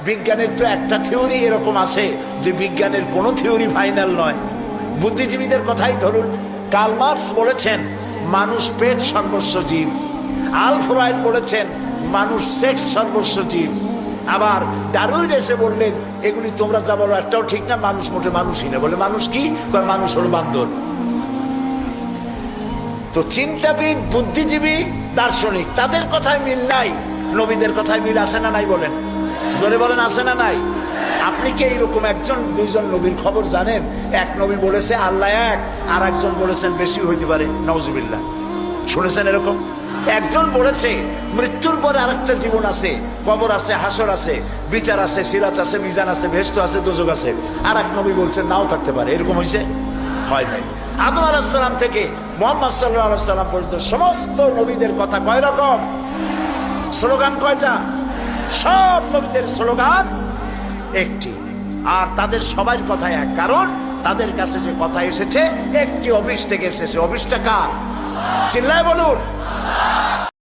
বিজ্ঞানের তো একটা থিওরি এরকম আছে যে বিজ্ঞানের কোনো থিওরি ফাইনাল নয়। বুদ্ধিজীবীদের কথাই ধরুন, কার্ল মার্কস বলেছেন মানুষ পেট সর্বস্ব জীব, আল ফ্রয়েড বলেছেন মানুষ সেক্স সর্বস্ব জীব, আবার ডারউইন এসে বললেন এগুলি তোমরা যা বলো একটাও ঠিক না, মানুষ মোটে মানুষই না। বলে মানুষ কি? মানুষ হলো বান্দর। তো চিন্তাবিদ, বুদ্ধিজীবী, দার্শনিক তাদের কথায় মিল নাই, নবীদের কথায় মিল আছে না নাই? বলেন, জোরে বলেন, আছে না নাই? আপনি কি এইরকম একজন দুইজন নবীর খবর জানেন? এক নবী বলেছে আল্লাহ এক, আর একজন বলেছেন বেশি হইতে পারে, নাউজুবিল্লাহ। শুনেছেন এরকম? একজন বলেছে মৃত্যুর পরে আরেকটা জীবন আছে, কবর আছে, হাসর আছে, বিচার আছে, সিরাত আছে, মিজান আছে, বেহেশত আছে, দোজখ আছে। আর এক নবী বলছেন নাও থাকতে পারে। এরকম হয়েছে? হয় নাই। আদম আলাইহিস সালাম থেকে মুহাম্মদ সাল্লাল্লাহু আলাইহি সাল্লাম পর্যন্ত সমস্ত নবীদের কথা কয় রকম? স্লোগান কয়টা? সব নবীদের স্লোগান একটি, আর তাদের সবার কথা এক। কারণ তাদের কাছে যে কথা এসেছে একটি অফিস থেকে এসেছে। অফিসটা কার? চিল্লায় বলুন।